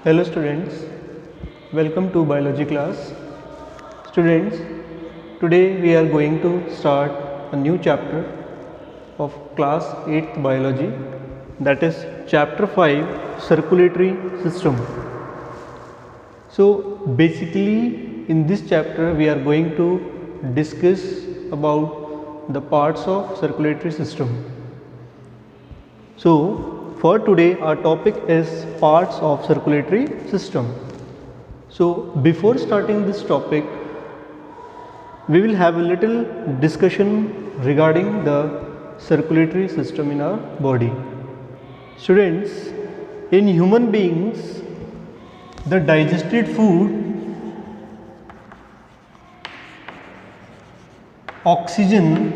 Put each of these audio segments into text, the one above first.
Hello students, welcome to biology class. Students, today we are going to start a new chapter of class 8th biology, that is chapter 5 circulatory system. So basically in this chapter we are going to discuss about the parts of circulatory system. So for today our topic is parts of circulatory system. So before starting this topic, we will have a little discussion regarding the circulatory system in our body. Students, in human beings, the digested food, oxygen,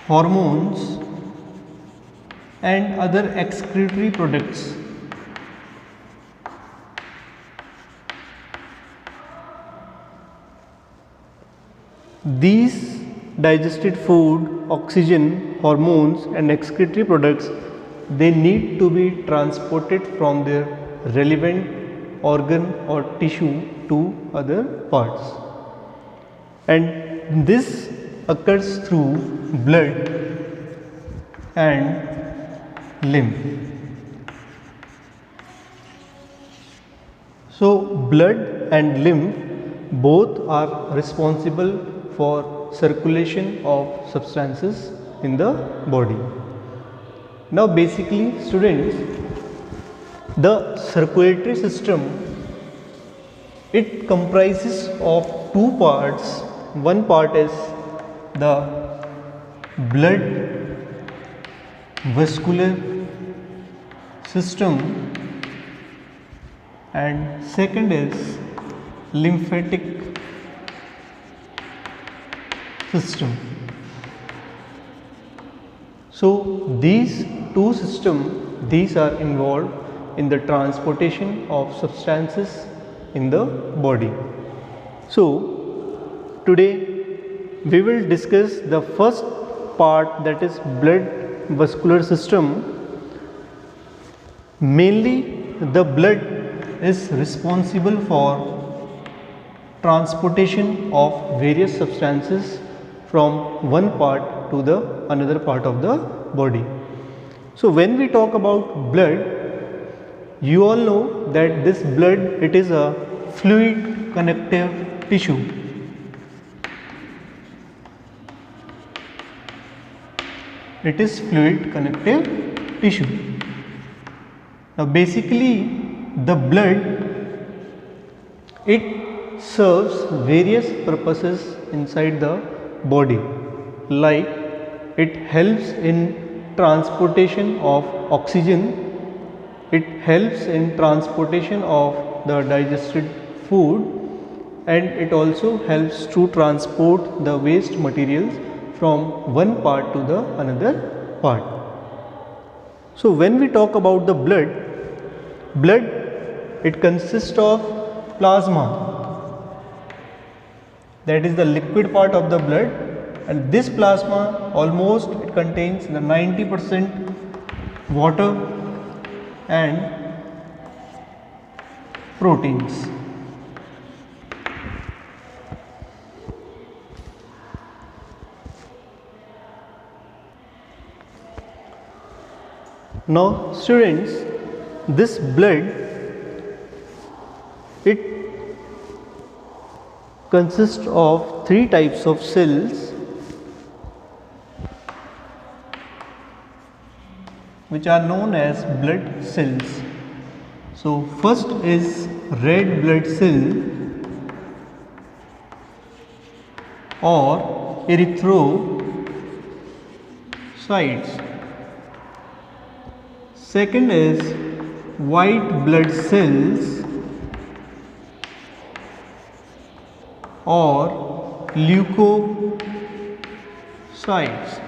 hormones and other excretory products these digested food, oxygen, hormones and excretory products, they need to be transported from their relevant organ or tissue to other parts, and this occurs through blood and lymph. So blood and lymph both are responsible for circulation of substances in the body. Now basically students, the circulatory system, it comprises of two parts. One part is the blood vascular system and second is lymphatic system. So these two systems, these are involved in the transportation of substances in the body. So today we will discuss the first part, that is blood vascular system. Mainly the blood is responsible for transportation of various substances from one part to the another part of the body. So when we talk about blood, you all know that this blood, it is a fluid connective tissue. It is fluid connective tissue. Now basically the blood, it serves various purposes inside the body, like it helps in transportation of oxygen, it helps in transportation of the digested food, and it also helps to transport the waste materials from one part to the another part. So when we talk about the blood, it consists of plasma, that is the liquid part of the blood, and this plasma almost it contains the 90% water and proteins. Now students, this blood, it consists of three types of cells which are known as blood cells. So first is red blood cell or erythrocytes. Second is white blood cells or leukocytes.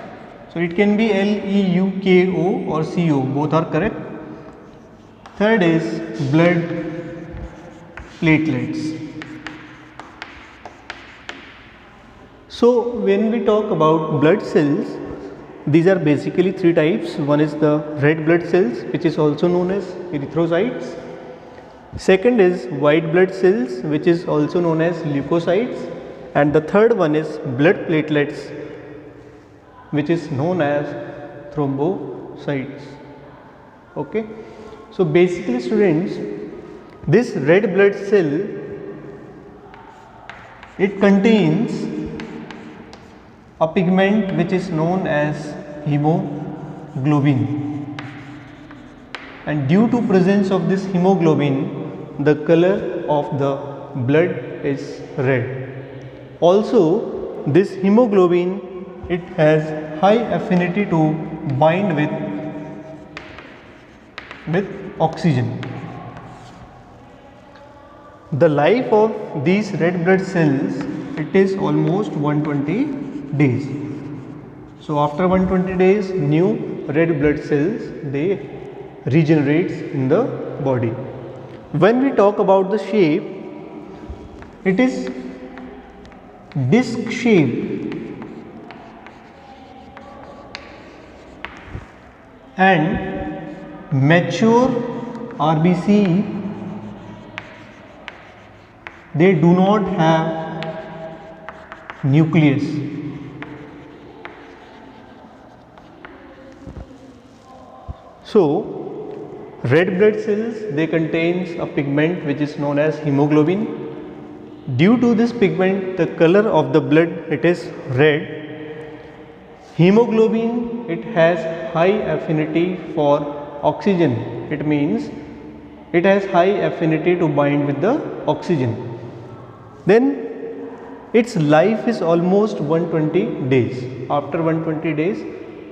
So it can be LEUKO or CO, both are correct. Third is blood platelets. So when we talk about blood cells, These are basically three types. One is the red blood cells, which is also known as erythrocytes. Second is white blood cells, which is also known as leukocytes. And the third one is blood platelets, which is known as thrombocytes. Okay. So basically students, this red blood cell, it contains a pigment which is known as hemoglobin, and due to presence of this hemoglobin, the color of the blood is red. Also, this hemoglobin, it has high affinity to bind with oxygen. The life of these red blood cells, it is almost 120 days. So after 120 days, new red blood cells, they regenerates in the body. When we talk about the shape, it is disc shaped, and mature RBC, they do not have nucleus. So red blood cells, they contains a pigment which is known as hemoglobin. Due to this pigment, the color of the blood, it is red. Hemoglobin, it has high affinity for oxygen. It means it has high affinity to bind with the oxygen. Then its life is almost 120 days. After 120 days,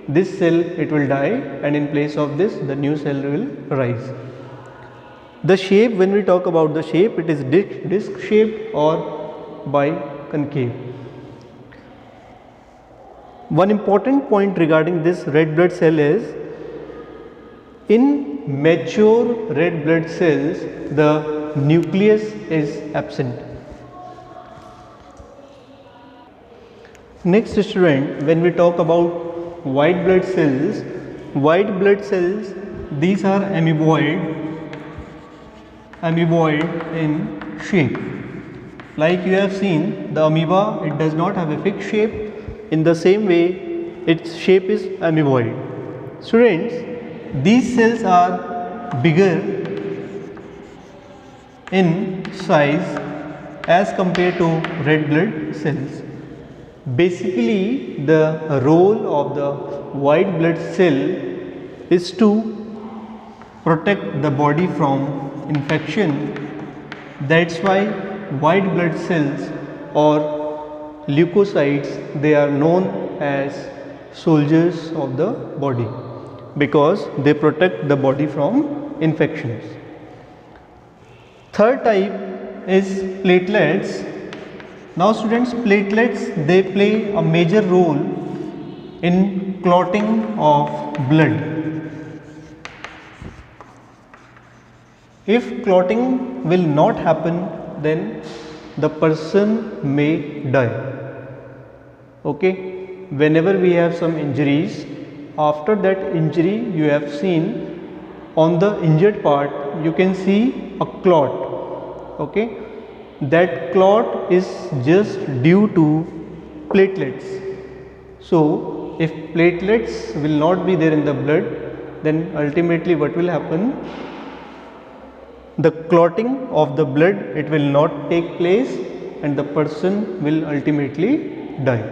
this cell, it will die, and in place of this, the new cell will rise. The shape, when we talk about the shape, it is disc shaped or biconcave. One important point regarding this red blood cell is, in mature red blood cells, the nucleus is absent. Next student, when we talk about white blood cells, these are amoeboid in shape. Like you have seen, the amoeba, it does not have a fixed shape. In the same way, its shape is amoeboid. Students, these cells are bigger in size as compared to red blood cells. Basically, the role of the white blood cell is to protect the body from infection. That's why white blood cells or leukocytes, they are known as soldiers of the body, because they protect the body from infections. Third type is platelets. Now students, platelets, they play a major role in clotting of blood. If clotting will not happen, then the person may die. Okay, whenever we have some injuries, after that injury, you have seen on the injured part, you can see a clot. Okay, that clot is just due to platelets. So if platelets will not be there in the blood, then ultimately what will happen? The clotting of the blood, it will not take place, and the person will ultimately die.